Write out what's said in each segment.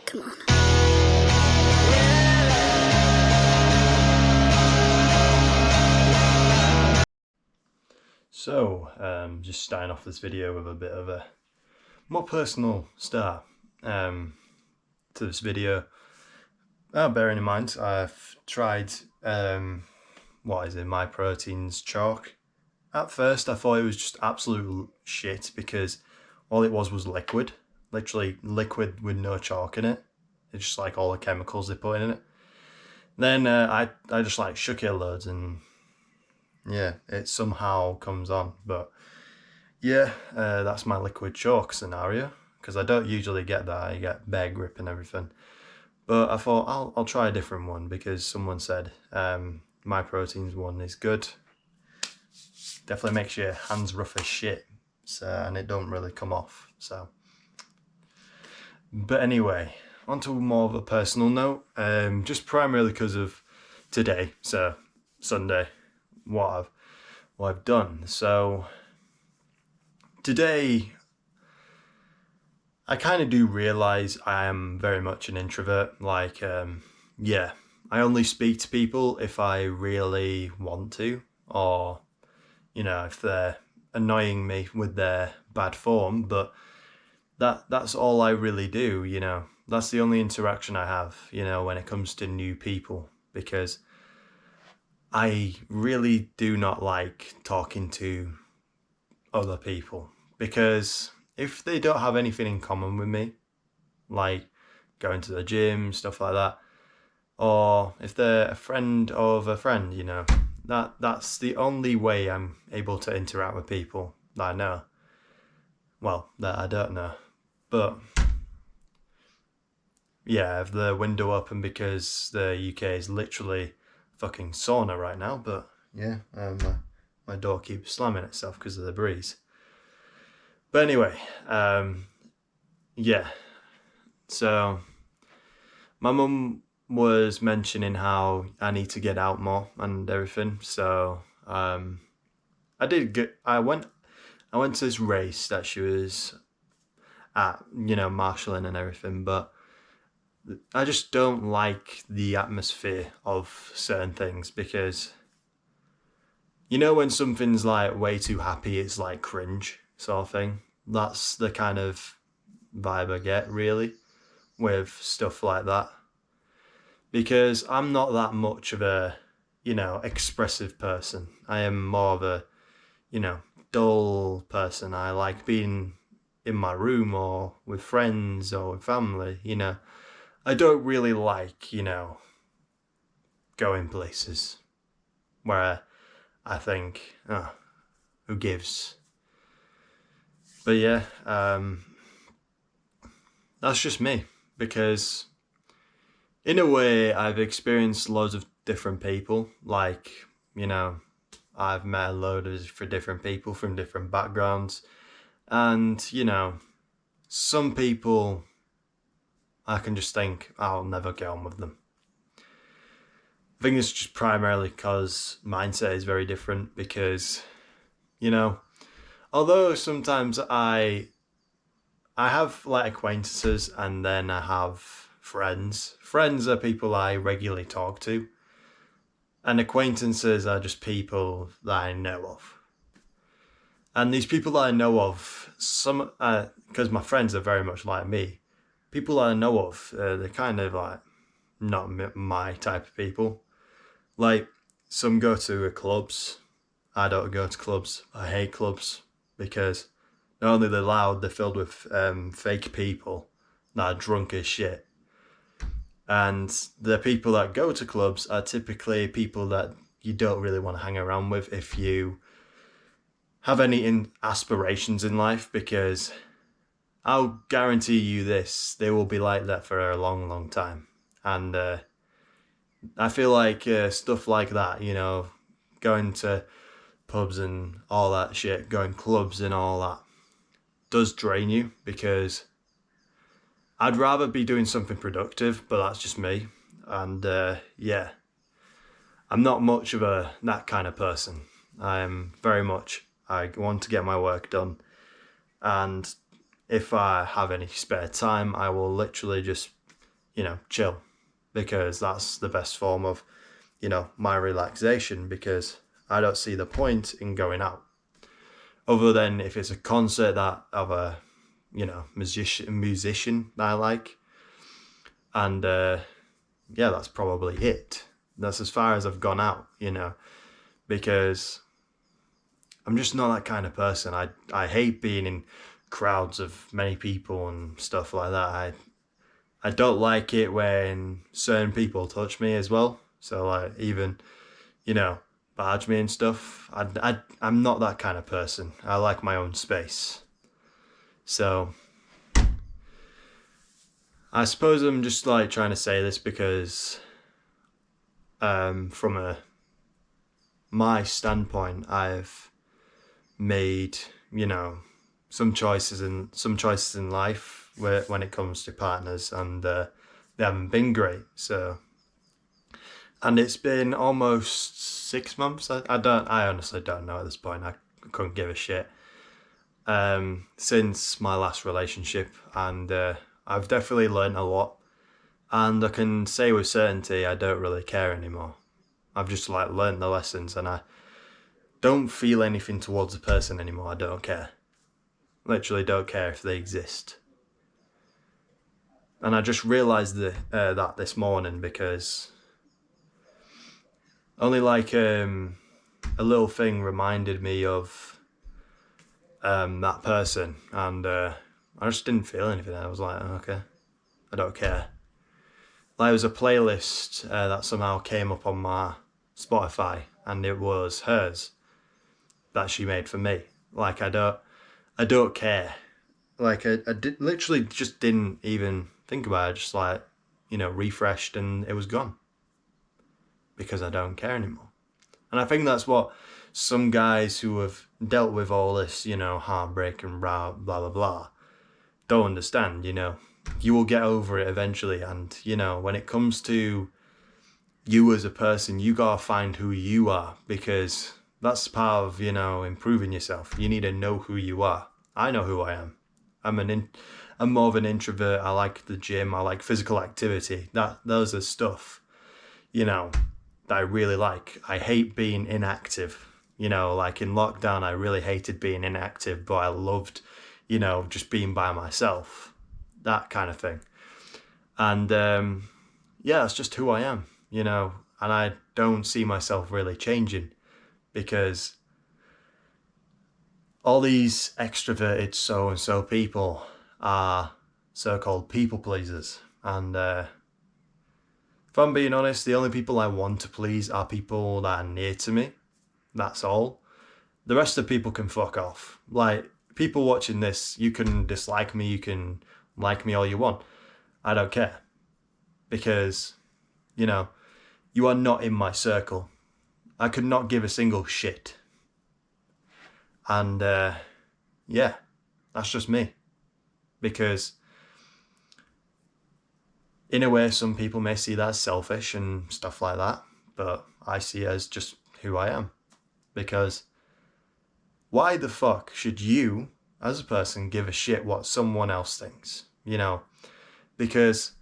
Come on. So, just starting off this video with a bit of a more personal start to this video. Bearing in mind, I've tried, Myprotein's chalk. At first, I thought it was just absolute shit because all it was liquid. Literally liquid with no chalk in it. It's just like all the chemicals they put in it. Then I just like shook it loads and yeah, it somehow comes on. But yeah, that's my liquid chalk scenario because I don't usually get that. I get bear grip and everything. But I thought I'll try a different one because someone said Myprotein's one is good. Definitely makes your hands rough as shit, and it don't really come off. So, but anyway, on to more of a personal note. Just primarily because of today, so Sunday, what I've done. So today, I kind of do realize I am very much an introvert. Like, yeah, I only speak to people if I really want to, or, you know, if they're annoying me with their bad form. But that's all I really do, you know. That's the only interaction I have, you know, when it comes to new people, because I really do not like talking to other people, because if they don't have anything in common with me, like going to the gym, stuff like that, or if they're a friend of a friend, you know, that's the only way I'm able to interact with people that I know. Well, that I don't know. But yeah, I have the window open because the UK is literally fucking sauna right now. But yeah, my door keeps slamming itself because of the breeze. But anyway, yeah. So my mum was mentioning how I need to get out more and everything. So I went to this race that she was at, you know, marshalling and everything, but I just don't like the atmosphere of certain things because, you know, when something's like way too happy, it's like cringe sort of thing. That's the kind of vibe I get really with stuff like that, because I'm not that much of a, you know, expressive person. I am more of a, you know, dull person. I like being in my room or with friends or with family, you know. I don't really like, you know, going places where I think, oh, who gives? But yeah, that's just me, because in a way I've experienced loads of different people. Like, you know, I've met a load of different people from different backgrounds, and, you know, some people I can just think I'll never get on with them. I think it's just primarily because mindset is very different, because, you know, although sometimes I have like acquaintances and then I have friends. Friends are people I regularly talk to, and acquaintances are just people that I know of. And these people that I know of, some because my friends are very much like me, people that I know of, they're kind of like not my type of people. Like, some go to clubs. I don't go to clubs. I hate clubs because not only they're loud, they're filled with fake people that are drunk as shit. And the people that go to clubs are typically people that you don't really want to hang around with if you have any aspirations in life, because I'll guarantee you this, they will be like that for a long, long time. And I feel like stuff like that, you know, going to pubs and all that shit, going clubs and all that, does drain you, because I'd rather be doing something productive, but that's just me. And yeah, I'm not much of that kind of person. I am very much, I want to get my work done. And if I have any spare time, I will literally just chill, because that's the best form of, my relaxation, because I don't see the point in going out. Other than if it's a concert that of a, musician that I like. And yeah, that's probably it. That's as far as I've gone out, because I'm just not that kind of person. I hate being in crowds of many people and stuff like that. I don't like it when certain people touch me as well. So like even, barge me and stuff. I'm not that kind of person. I like my own space. So I suppose I'm just like trying to say this because from my standpoint, I've made, some choices in life when it comes to partners, and they haven't been great. So, and it's been almost 6 months. I honestly don't know at this point. I couldn't give a shit since my last relationship, and I've definitely learned a lot. And I can say with certainty I don't really care anymore. I've just like learned the lessons, and I don't feel anything towards a person anymore. I don't care. Literally don't care if they exist. And I just realised that this morning, because only like a little thing reminded me of that person, and I just didn't feel anything. I was like, okay, I don't care. Like, there was a playlist that somehow came up on my Spotify, and it was hers that she made for me. Like, I don't care. Like, literally just didn't even think about it. Just like, refreshed, and it was gone. Because I don't care anymore. And I think that's what some guys who have dealt with all this, heartbreak and blah, blah, blah, don't understand, You will get over it eventually. And, when it comes to you as a person, you gotta find who you are, because that's part of, improving yourself. You need to know who you are. I know who I am. I'm more of an introvert. I like the gym. I like physical activity. Those are stuff, that I really like. I hate being inactive. Like in lockdown, I really hated being inactive, but I loved, just being by myself. That kind of thing. And yeah, that's just who I am, and I don't see myself really changing, because all these extroverted so-and-so people are so-called people pleasers. And if I'm being honest, the only people I want to please are people that are near to me. That's all. The rest of the people can fuck off. Like, people watching this, you can dislike me, you can like me all you want. I don't care. Because, you are not in my circle. I could not give a single shit. And yeah, that's just me. Because in a way, some people may see that as selfish and stuff like that, but I see it as just who I am. Because why the fuck should you, as a person, give a shit what someone else thinks? Because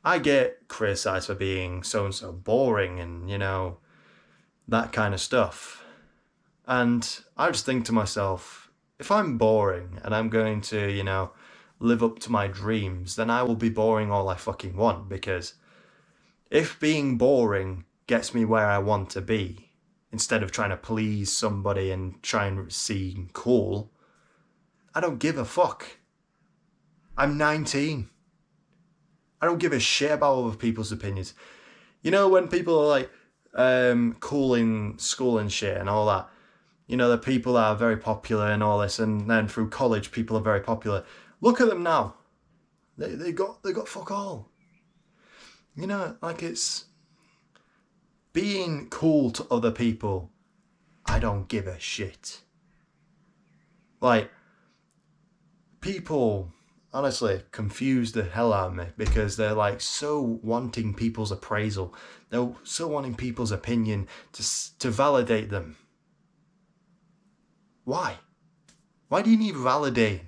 I get criticized for being so-and-so boring and, that kind of stuff. And I just think to myself, if I'm boring and I'm going to, live up to my dreams, then I will be boring all I fucking want. Because if being boring gets me where I want to be, instead of trying to please somebody and try and seem cool, I don't give a fuck. I'm 19. I don't give a shit about other people's opinions. When people are like cool in school and shit and all that, the people that are very popular and all this, and then through college people are very popular. Look at them now. They got fuck all. Like, it's being cool to other people. I don't give a shit. Like, people honestly confuse the hell out of me, because they're like so wanting people's appraisal. They're so wanting people's opinion to validate them. Why? Why do you need validating?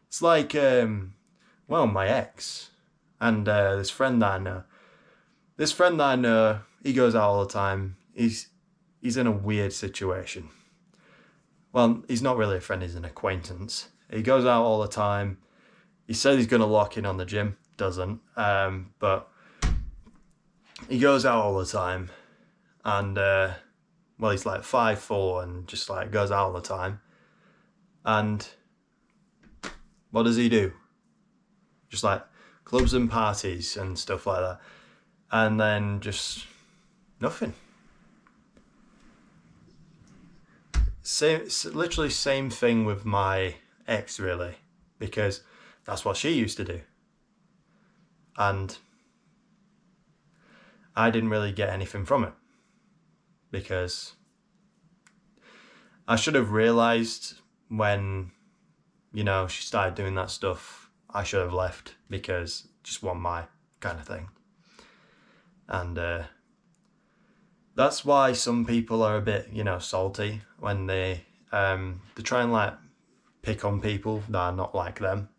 It's like, my ex. And this friend that I know, he goes out all the time. He's in a weird situation. Well, he's not really a friend, he's an acquaintance. He goes out all the time. He said he's going to lock in on the gym. Doesn't. But he goes out all the time. And, well, he's like 5'4" and just like goes out all the time. And what does he do? Just like clubs and parties and stuff like that. And then just nothing. Literally same thing with my ex, really, because that's what she used to do. And I didn't really get anything from it, because I should have realised when, she started doing that stuff, I should have left, because it just wasn't my kind of thing. And that's why some people are a bit, salty when they try and like pick on people that are not like them.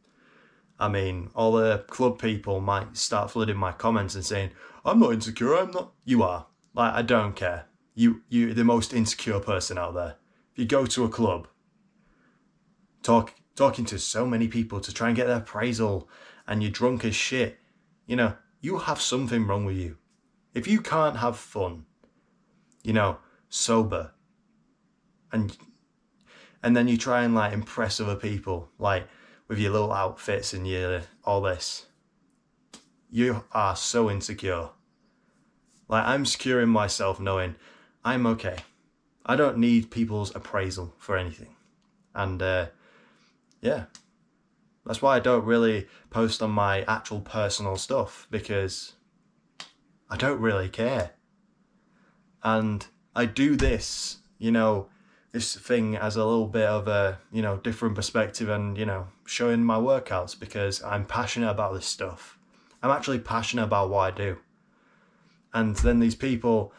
I mean, all the club people might start flooding my comments and saying, I'm not insecure, I'm not. You are. Like, I don't care. You're the most insecure person out there. If you go to a club, talking to so many people to try and get their appraisal, and you're drunk as shit, you have something wrong with you. If you can't have fun, sober, and then you try and like impress other people, like with your little outfits and your all this, you are so insecure. Like, I'm secure in myself, knowing I'm okay. I don't need people's appraisal for anything. And yeah, that's why I don't really post on my actual personal stuff, because I don't really care. And I do this, this thing as a little bit of a, different perspective, and, showing my workouts, because I'm passionate about this stuff. I'm actually passionate about what I do. And then these people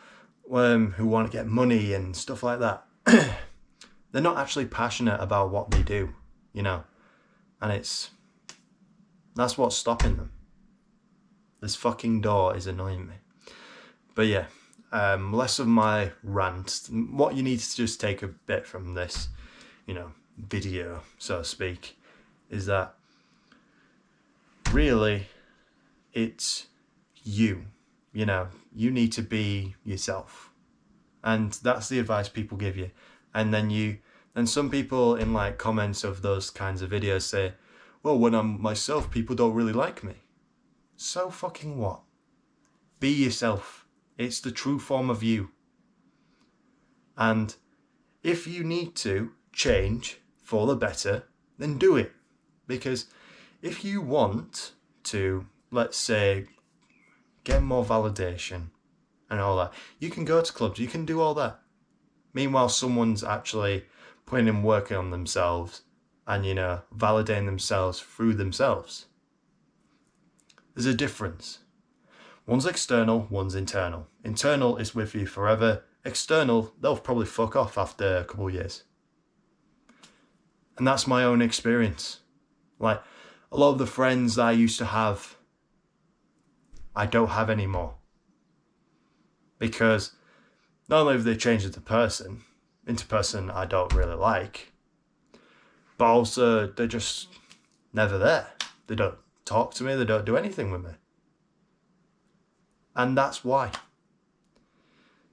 who want to get money and stuff like that, they're not actually passionate about what they do, and that's what's stopping them. This fucking door is annoying me. But yeah, less of my rant. What you need to just take a bit from this, video, so to speak, is that really it's you. You need to be yourself. And that's the advice people give you. And then some people in like comments of those kinds of videos say, well, when I'm myself, people don't really like me. So fucking what? Be yourself. It's the true form of you. And if you need to change for the better, then do it. Because if you want to, let's say, get more validation and all that, you can go to clubs, you can do all that. Meanwhile, someone's actually putting in work on themselves and, validating themselves through themselves. There's a difference. One's external, one's internal. Internal is with you forever. External, they'll probably fuck off after a couple of years. And that's my own experience. Like, a lot of the friends that I used to have, I don't have anymore. Because not only have they changed as a person, into a person I don't really like, but also they're just never there. They don't talk to me, they don't do anything with me. And that's why.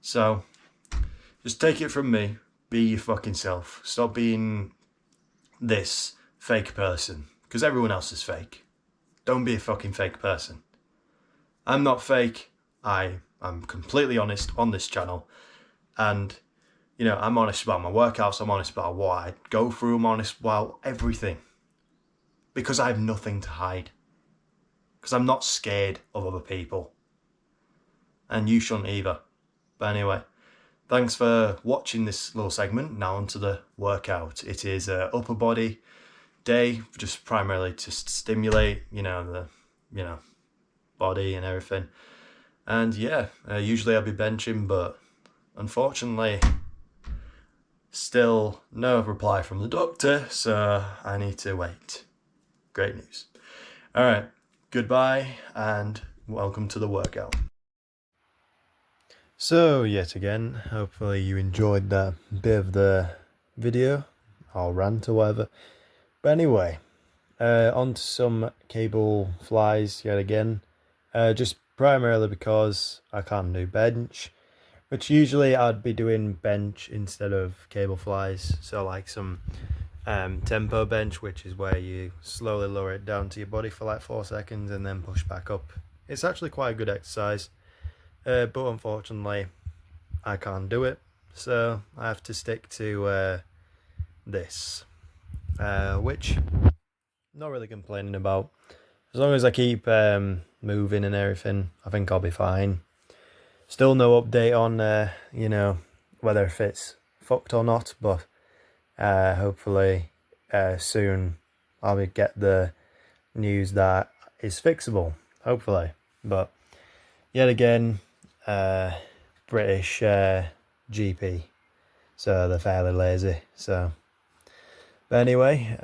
So, just take it from me, be your fucking self. Stop being this fake person, because everyone else is fake. Don't be a fucking fake person. I'm not fake. I'm completely honest on this channel. And, I'm honest about my workouts. I'm honest about what I go through. I'm honest about everything. Because I have nothing to hide. Because I'm not scared of other people. And you shouldn't either. But anyway, thanks for watching this little segment. Now onto the workout. It is an upper body day, just primarily to stimulate, the, body and everything. And yeah, usually I'll be benching, but unfortunately, still no reply from the doctor, so I need to wait. Great news. All right, Goodbye and welcome to the workout. So yet again, hopefully you enjoyed that bit of the video, or rant or whatever. But anyway, on to some cable flies yet again. Just primarily because I can't do bench, which usually I'd be doing bench instead of cable flies. So like some tempo bench, which is where you slowly lower it down to your body for like 4 seconds and then push back up. It's actually quite a good exercise, but unfortunately I can't do it, so I have to stick to this, which I'm not really complaining about. As long as I keep moving and everything, I think I'll be fine. Still no update on whether if it's fucked or not, but hopefully soon I'll get the news that it's fixable, hopefully. But yet again, British GP, so they're fairly lazy. So, but anyway,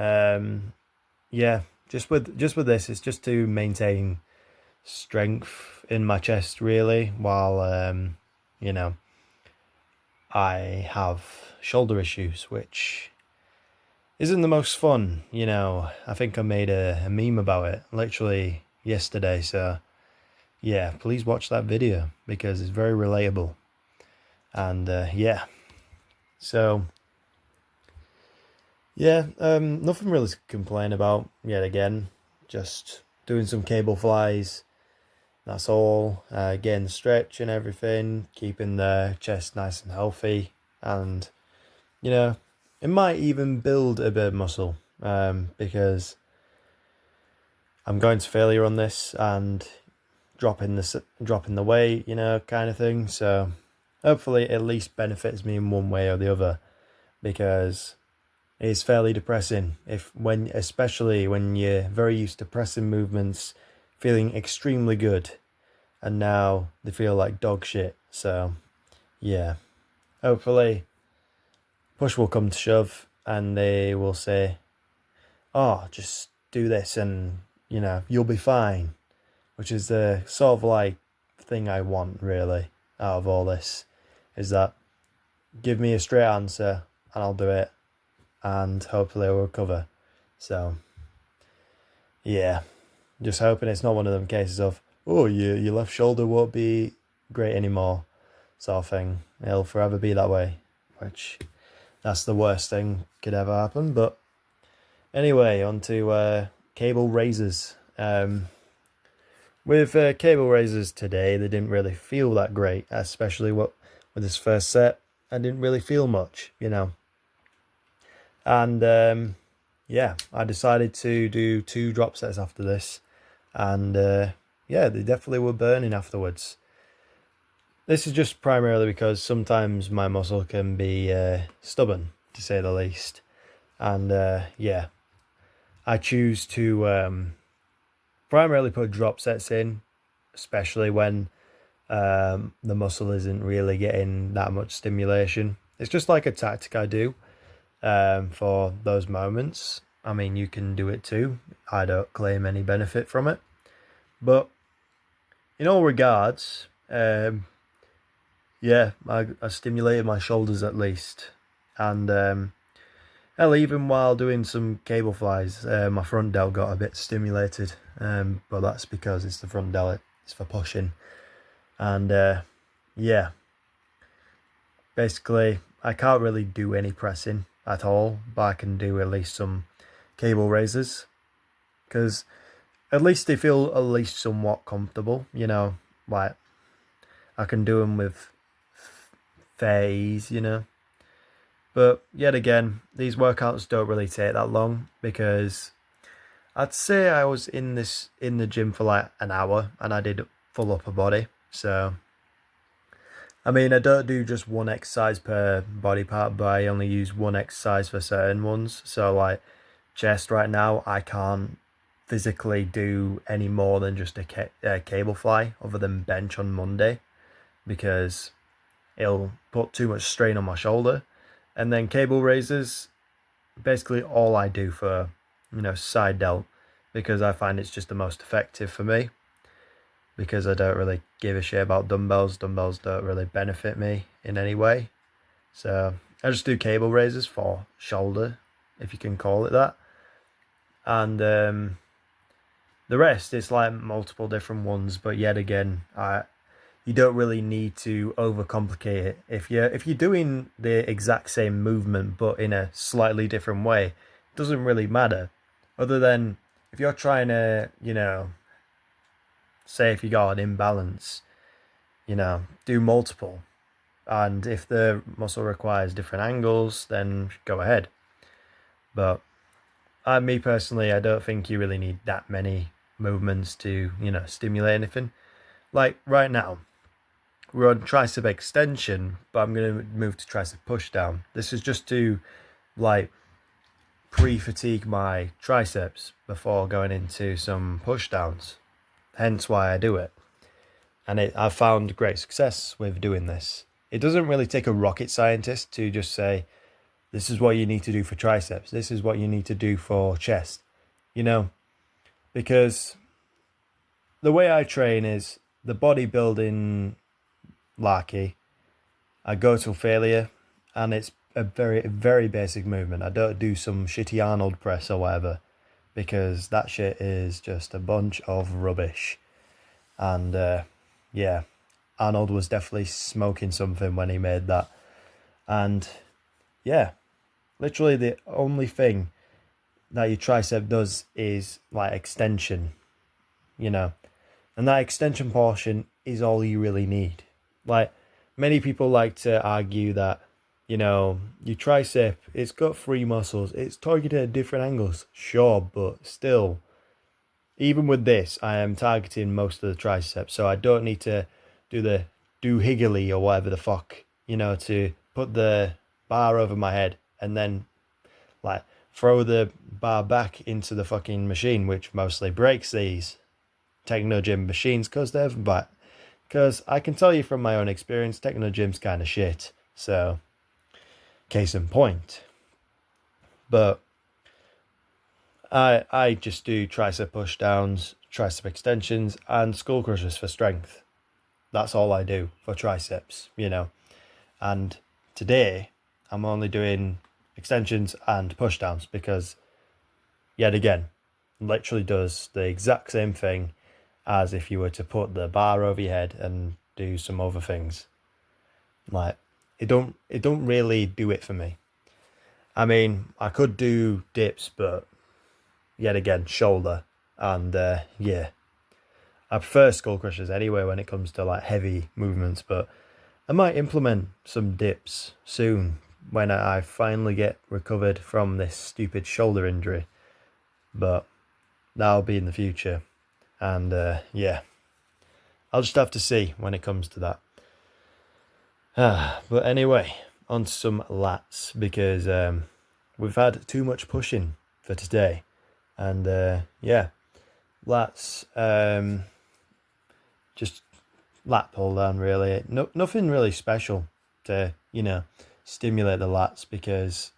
yeah, just with this, it's just to maintain strength in my chest really, while I have shoulder issues, which isn't the most fun. I think I made a meme about it literally yesterday, so yeah, please watch that video because it's very relatable. And yeah, so yeah, nothing really to complain about yet again, just doing some cable flies, that's all. Getting the stretch and everything, keeping the chest nice and healthy, and it might even build a bit of muscle, because I'm going to failure on this and dropping the weight, kind of thing. So hopefully it at least benefits me in one way or the other, because it's fairly depressing especially when you're very used to pressing movements, feeling extremely good, and now they feel like dog shit. So yeah, hopefully push will come to shove and they will say, oh, just do this and you'll be fine, which is the sort of like thing I want really out of all this, is that give me a straight answer and I'll do it, and hopefully I'll recover. So yeah, just hoping it's not one of them cases of, oh, your left shoulder won't be great anymore sort of thing. It'll forever be that way, which that's the worst thing could ever happen. But anyway, on to cable raisers. With cable raisers today, they didn't really feel that great, especially with this first set. I didn't really feel much, And yeah, I decided to do 2 drop sets after this, and yeah, they definitely were burning afterwards. This is just primarily because sometimes my muscle can be stubborn, to say the least, and yeah, I choose to primarily put drop sets in, especially when the muscle isn't really getting that much stimulation. It's just like a tactic I do for those moments. I mean, you can do it too. I don't claim any benefit from it, but in all regards, yeah, I stimulated my shoulders at least, and hell, even while doing some cable flies, my front delt got a bit stimulated, but that's because it's the front delt, it's for pushing, and yeah, basically I can't really do any pressing at all, but I can do at least some cable raisers, because at least they feel at least somewhat comfortable, like I can do them with fair ease, But yet again, these workouts don't really take that long, because I'd say I was in the gym for like an hour and I did full upper body. So I mean, I don't do just one exercise per body part, but I only use one exercise for certain ones. So like chest right now, I can't physically do any more than just a cable fly other than bench on Monday, because it'll put too much strain on my shoulder. And then cable raisers, basically all I do for side delt because I find it's just the most effective for me, because I don't really give a shit about dumbbells. Dumbbells don't really benefit me in any way. So I just do cable raises for shoulder, if you can call it that. And the rest, it's like multiple different ones. But yet again, you don't really need to overcomplicate it. If you're doing the exact same movement but in a slightly different way, it doesn't really matter. Other than if you're trying to, say if you got an imbalance, do multiple. And if the muscle requires different angles, then go ahead. But me personally, I don't think you really need that many movements to, stimulate anything. Like right now, we're on tricep extension, but I'm going to move to tricep push down. This is just to like pre-fatigue my triceps before going into some push downs. Hence why I do it. And I've found great success with doing this. It doesn't really take a rocket scientist to just say, this is what you need to do for triceps. This is what you need to do for chest. Because the way I train is the bodybuilding larky. I go to failure, and it's a very, very basic movement. I don't do some shitty Arnold press or whatever, because that shit is just a bunch of rubbish. And yeah, Arnold was definitely smoking something when he made that. And yeah, literally the only thing that your tricep does is like extension, and that extension portion is all you really need. Like, many people like to argue that, your tricep, it's got three muscles, it's targeted at different angles. Sure, but still, even with this, I am targeting most of the triceps, so I don't need to do the doohickey or whatever the fuck, to put the bar over my head and then like throw the bar back into the fucking machine, which mostly breaks these Technogym machines because I can tell you from my own experience, Technogym's kind of shit. So, case in point. But I just do tricep push downs, tricep extensions, and skull crushers for strength. That's all I do for triceps, And today, I'm only doing extensions and push downs because, yet again, literally does the exact same thing as if you were to put the bar over your head and do some other things. Like, it don't really do it for me. I mean, I could do dips, but yet again, shoulder. And yeah, I prefer skull crushers anyway when it comes to like heavy movements, but I might implement some dips soon when I finally get recovered from this stupid shoulder injury. But that'll be in the future. And yeah, I'll just have to see when it comes to that. But anyway, on to some lats, because we've had too much pushing for today. And yeah, lats, just lat pull down really. Nothing really special to, stimulate the lats, because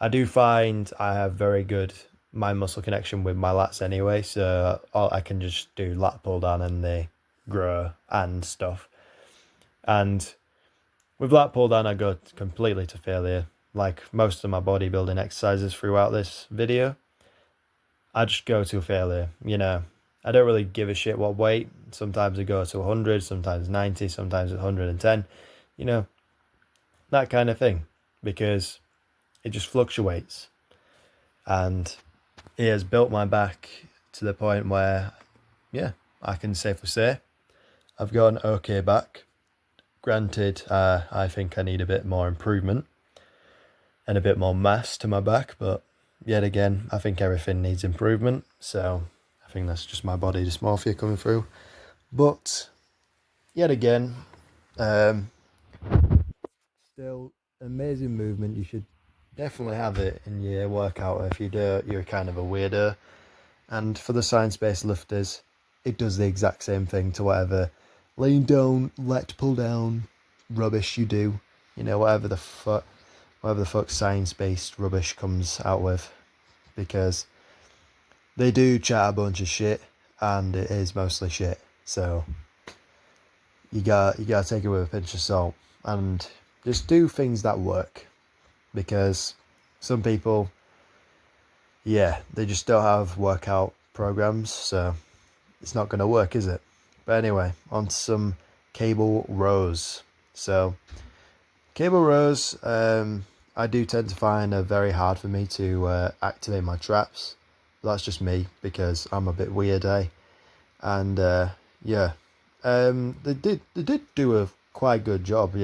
I do find I have very good mind muscle connection with my lats anyway, so I can just do lat pull down and they grow and stuff. And with lat pull down, I go completely to failure. Like most of my bodybuilding exercises throughout this video, I just go to failure. I don't really give a shit what weight. Sometimes I go to 100, sometimes 90, sometimes 110. That kind of thing, because it just fluctuates. And it has built my back to the point where, yeah, I can safely say I've got an okay back. Granted, I think I need a bit more improvement and a bit more mass to my back, but yet again, I think everything needs improvement. So I think that's just my body dysmorphia coming through. But yet again, still amazing movement. You should definitely have it in your workout. If you do, you're kind of a weirdo. And for the science-based lifters, it does the exact same thing to whatever lean down, lat pull down rubbish you do. Whatever the fuck science-based rubbish comes out with. Because they do chat a bunch of shit, and it is mostly shit. So you gotta take it with a pinch of salt and just do things that work, because some people, yeah, they just don't have workout programs, so it's not gonna work, is it? But anyway, on to some cable rows. So cable rows, I do tend to find are very hard for me to activate my traps. That's just me because I'm a bit weird, eh? And yeah, they did do a quite good job,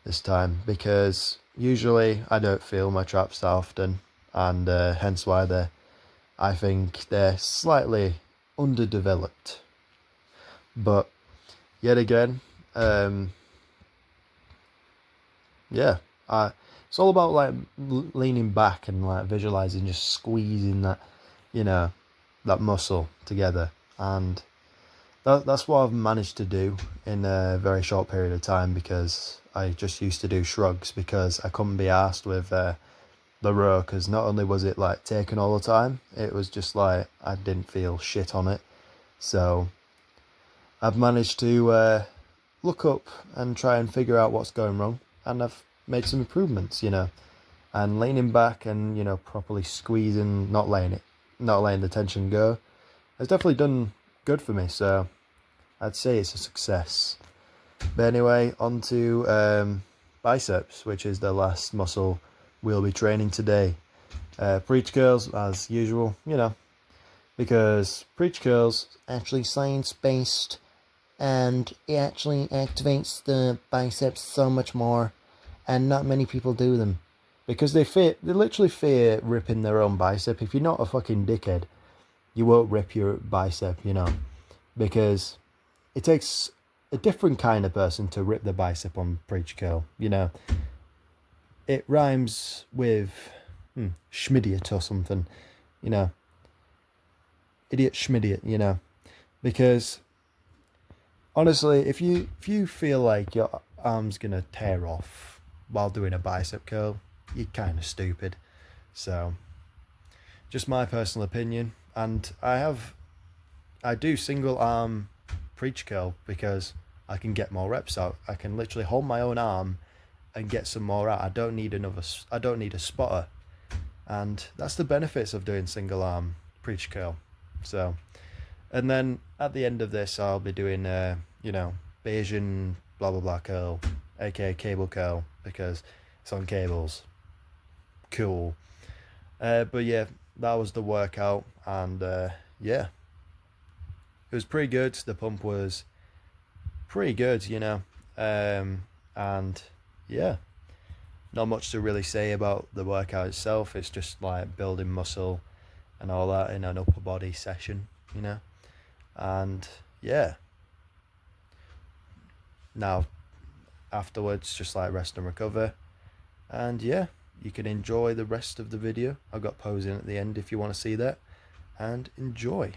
this time, because usually I don't feel my traps that often, and hence why I think they're slightly underdeveloped. But yet again, um, yeah, it's all about like leaning back and like visualizing, just squeezing you know, that muscle together, and that's what I've managed to do in a very short period of time, because I just used to do shrugs because I couldn't be asked with the row, because not only was it like taken all the time, it was just like I didn't feel shit on it. So I've managed to look up and try and figure out what's going wrong, and I've made some improvements, and leaning back and properly squeezing, not letting the tension go, has definitely done good for me. So I'd say it's a success. But anyway, on to biceps, which is the last muscle we'll be training today. Preach curls, as usual, because preach curls actually science-based, and it actually activates the biceps so much more, and not many people do them because they literally fear ripping their own bicep. If you're not a fucking dickhead, you won't rip your bicep, because it takes a different kind of person to rip the bicep on preach curl. It rhymes with schmidiot or something, idiot schmidiot, because honestly, if you feel like your arm's gonna tear off while doing a bicep curl, you're kind of stupid. So just my personal opinion. And I do single arm preach curl because I can get more reps out. I can literally hold my own arm and get some more out. I don't need a spotter. And that's the benefits of doing single arm preach curl. So, and then at the end of this, I'll be doing Bayesian blah blah blah curl, aka cable curl, because it's on cables. Cool. But yeah, that was the workout, and yeah, it was pretty good. The pump was pretty good, and yeah, not much to really say about the workout itself. It's just like building muscle and all that in an upper body session, and yeah. Now afterwards, just like rest and recover, and yeah, you can enjoy the rest of the video. I've got posing at the end if you want to see that, and enjoy.